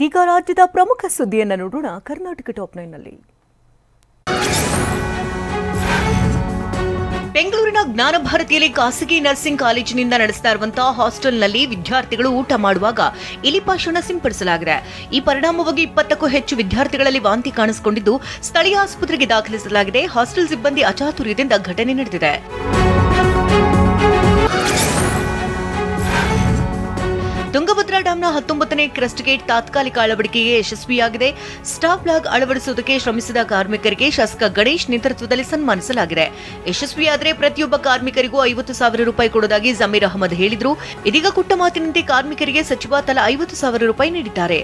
ಈಗ ರಾಜ್ಯದ ಪ್ರಮುಖ ಸುದ್ದಿಯನ್ನು ನೋಡೋಣ ಕರ್ನಾಟಕ ಟಾಪ್ 9 ನಲ್ಲಿ. ಬೆಂಗಳೂರಿನ ಜ್ಞಾನ ಭಾರತಿಯಲ್ಲಿ ಖಾಸಗಿ ನರ್ಸಿಂಗ್ ಕಾಲೇಜಿನಿಂದ ನಡೆಸ್ತಾ ಇರುವಂತಹ ಹಾಸ್ಟೆಲ್ನಲ್ಲಿ ವಿದ್ಯಾರ್ಥಿಗಳು ಊಟ ಮಾಡುವಾಗ ಇಲಿಪಾಷಾಣ ಸಿಂಪಡಿಸಲಾಗಿದೆ. ಈ ಪರಿಣಾಮವಾಗಿ 20ಕ್ಕೂ ಹೆಚ್ಚು ವಿದ್ಯಾರ್ಥಿಗಳಲ್ಲಿ ವಾಂತಿ ಕಾಣಿಸಿಕೊಂಡಿದ್ದು ಸ್ಥಳೀಯ ಆಸ್ಪತ್ರೆಗೆ ದಾಖಲಿಸಲಾಗಿದೆ. ಹಾಸ್ಟೆಲ್ ಸಿಬ್ಬಂದಿ ಅಚಾತುರ್ಯದಿಂದ ಘಟನೆ ನಡೆದಿದೆ. ತುಂಗಭದ್ರಾ ಡ್ಯಾಂನ 19ನೇ ಕ್ರಸ್ಟ್ ಗೇಟ್ ತಾತ್ಕಾಲಿಕ ಅಳವಡಿಕೆಗೆ ಯಶಸ್ವಿಯಾಗಿದೆ. ಸ್ಟಾಪ್ ಲಾಗ್ ಅಳವಡಿಸುವುದಕ್ಕೆ ಶ್ರಮಿಸಿದ ಕಾರ್ಮಿಕರಿಗೆ ಶಾಸಕ ಗಣೇಶ್ ನೇತೃತ್ವದಲ್ಲಿ ಸನ್ಮಾನಿಸಲಾಗಿದೆ. ಯಶಸ್ವಿಯಾದರೆ ಪ್ರತಿಯೊಬ್ಬ ಕಾರ್ಮಿಕರಿಗೂ 50,000 ರೂಪಾಯಿ ಕೊಡುವುದಾಗಿ ಜಮೀರ್ ಅಹಮದ್ ಹೇಳಿದ್ರು. ಇದೀಗ ಕೊಟ್ಟ ಮಾತಿನಂತೆ ಕಾರ್ಮಿಕರಿಗೆ ಸಚಿವ ತಲಾ 50,000 ರೂಪಾಯಿ ನೀಡಿದ್ದಾರೆ.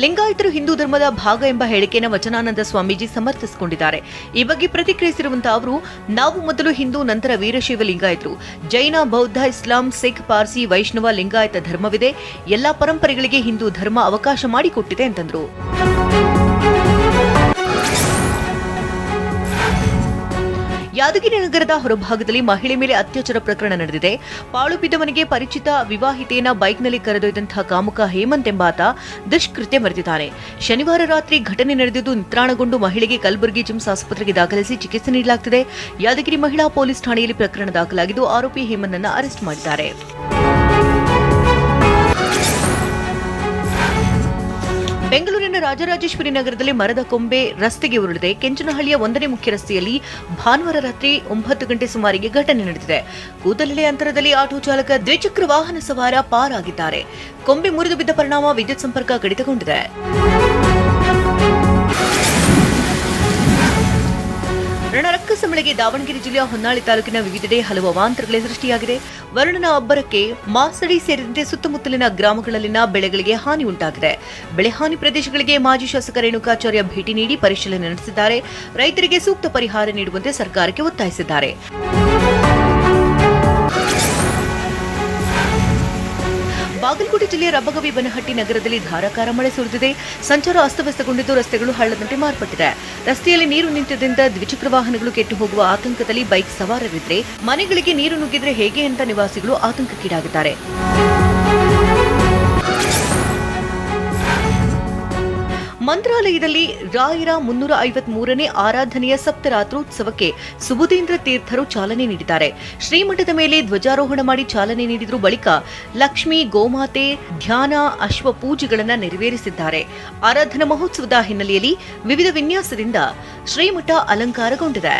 ಲಿಂಗಾಯತರು ಹಿಂದೂ ಧರ್ಮದ ಭಾಗ ಎಂಬ ಹೇಳಿಕೆಯನ್ನು ವಚನಾನಂದ ಸ್ವಾಮೀಜಿ ಸಮರ್ಥಿಸಿಕೊಂಡಿದ್ದಾರೆ. ಈ ಬಗ್ಗೆ ಪ್ರತಿಕ್ರಿಯಿಸಿರುವಂತಹ ಅವರು, ನಾವು ಮೊದಲು ಹಿಂದೂ, ನಂತರ ವೀರಶೈವ ಲಿಂಗಾಯತರು. ಜೈನ, ಬೌದ್ಧ, ಇಸ್ಲಾಂ, ಸಿಖ್, ಪಾರ್ಸಿ, ವೈಷ್ಣವ, ಲಿಂಗಾಯತ ಧರ್ಮವಿದೆ. ಎಲ್ಲಾ ಪರಂಪರೆಗಳಿಗೆ ಹಿಂದೂ ಧರ್ಮ ಅವಕಾಶ ಮಾಡಿಕೊಟ್ಟಿದೆ ಅಂತಂದ್ರು. ಯಾದಗಿರಿ ನಗರದ ಹೊರಭಾಗದಲ್ಲಿ ಮಹಿಳೆ ಮೇಲೆ ಅತ್ಯಾಚಾರ ಪ್ರಕರಣ ನಡೆದಿದೆ. ಪಾಳು ಬಿದ್ದ ಮನೆಗೆ ಪರಿಚಿತ ವಿವಾಹಿತೆಯನ್ನ ಬೈಕ್ನಲ್ಲಿ ಕರೆದೊಯ್ದಂತಹ ಕಾಮುಕ ಹೇಮಂತ್ ಎಂಬಾತ ದುಷ್ಕೃತ್ಯ ಮೆರೆದಿದ್ದಾನೆ. ಶನಿವಾರ ರಾತ್ರಿ ಘಟನೆ ನಡೆದಿದ್ದು ನಿತ್ರಾಣಗೊಂಡು ಮಹಿಳೆಗೆ ಕಲಬುರಗಿ ಜಿಮ್ಸ್ ಆಸ್ಪತ್ರೆಗೆ ದಾಖಲಿಸಿ ಚಿಕಿತ್ಸೆ ನೀಡಲಾಗುತ್ತಿದೆ. ಯಾದಗಿರಿ ಮಹಿಳಾ ಪೊಲೀಸ್ ಠಾಣೆಯಲ್ಲಿ ಪ್ರಕರಣ ದಾಖಲಾಗಿದ್ದು ಆರೋಪಿ ಹೇಮಂತ್ ಅನ್ನು ಅರೆಸ್ಟ್ ಮಾಡಿದ್ದಾರೆ. ಬೆಂಗಳೂರಿನ ರಾಜರಾಜೇಶ್ವರಿ ನಗರದಲ್ಲಿ ಮರದ ಕೊಂಬೆ ರಸ್ತೆಗೆ ಉರುಳಿದೆ. ಕೆಂಚನಹಳ್ಳಿಯ 1ನೇ ಮುಖ್ಯ ರಸ್ತೆಯಲ್ಲಿ ಭಾನುವಾರ ರಾತ್ರಿ 9 ಗಂಟೆ ಸುಮಾರಿಗೆ ಘಟನೆ ನಡೆದಿದೆ. ಕೂದಲೆಳೆ ಅಂತರದಲ್ಲಿ ಆಟೋ ಚಾಲಕ ದ್ವಿಚಕ್ರ ವಾಹನ ಸವಾರ ಪಾರಾಗಿದ್ದಾರೆ. ಕೊಂಬೆ ಮುರಿದು ಬಿದ್ದ ಪರಿಣಾಮ ವಿದ್ಯುತ್ ಸಂಪರ್ಕ ಕಡಿತಗೊಂಡಿದೆ. ರಣರಕ್ಕಸಮಳೆಗೆ ದಾವಣಗೆರೆ ಜಿಲ್ಲೆಯ ಹೊನ್ನಾಳಿ ತಾಲೂಕಿನ ವಿವಿಧೆಡೆ ಹಲವು ಅವಾಂತರಗಳೇ ಸೃಷ್ಟಿಯಾಗಿದೆ. ವರುಣನ ಅಬ್ಬರಕ್ಕೆ ಮಾಸಡಿ ಸೇರಿದಂತೆ ಸುತ್ತಮುತ್ತಲಿನ ಗ್ರಾಮಗಳಲ್ಲಿನ ಬೆಳೆಗಳಿಗೆ ಹಾನಿ ಉಂಟಾಗಿದೆ. ಬೆಳೆ ಹಾನಿ ಪ್ರದೇಶಗಳಿಗೆ ಮಾಜಿ ಶಾಸಕ ರೇಣುಕಾಚಾರ್ಯ ಭೇಟಿ ನೀಡಿ ಪರಿಶೀಲನೆ ನಡೆಸಿದ್ದಾರೆ. ರೈತರಿಗೆ ಸೂಕ್ತ ಪರಿಹಾರ ನೀಡುವಂತೆ ಸರ್ಕಾರಕ್ಕೆ ಒತ್ತಾಯಿಸಿದ್ದಾರೆ. ಬಾಗಲಕೋಟೆ ಜಿಲ್ಲೆಯ ರಬ್ಬಗವಿ ಬನಹಟ್ಟಿ ನಗರದಲ್ಲಿ ಧಾರಾಕಾರ ಮಳೆ ಸುರಿದಿದೆ. ಸಂಚಾರ ಅಸ್ತವ್ಯಸ್ತಗೊಂಡಿದ್ದು ರಸ್ತೆಗಳು ಹಳ್ಳದಂತೆ ಮಾರ್ಪಟ್ಟಿದೆ. ರಸ್ತೆಯಲ್ಲಿ ನೀರು ನಿಂತಿದ್ದರಿಂದ ದ್ವಿಚಕ್ರ ವಾಹನಗಳು ಕೆಟ್ಟು ಹೋಗುವ ಆತಂಕದಲ್ಲಿ ಬೈಕ್ ಸವಾರರಿದ್ರೆ ಮನೆಗಳಿಗೆ ನೀರು ನುಗ್ಗಿದ್ರೆ ಹೇಗೆ ಅಂತ ನಿವಾಸಿಗಳು ಆತಂಕಕ್ಕೀಡಾಗಿದ್ದಾರೆ. ಮಂತ್ರಾಲಯದಲ್ಲಿ ರಾಯರ 353ನೇ ಆರಾಧನೆಯ ಸಪ್ತರಾತ್ರೋತ್ಸವಕ್ಕೆ ಸುಬುಧೇಂದ್ರ ತೀರ್ಥರು ಚಾಲನೆ ನೀಡಿದ್ದಾರೆ. ಶ್ರೀಮಠದ ಮೇಲೆ ಧ್ವಜಾರೋಹಣ ಮಾಡಿ ಚಾಲನೆ ನೀಡಿದ್ರು. ಬಳಿಕ ಲಕ್ಷ್ಮೀ, ಗೋಮಾತೆ, ಧ್ಯಾನ, ಅಶ್ವ ಪೂಜೆಗಳನ್ನು ನೆರವೇರಿಸಿದ್ದಾರೆ. ಆರಾಧನಾ ಮಹೋತ್ಸವದ ಹಿನ್ನೆಲೆಯಲ್ಲಿ ವಿವಿಧ ವಿನ್ಯಾಸದಿಂದ ಶ್ರೀಮಠ ಅಲಂಕಾರಗೊಂಡಿದೆ.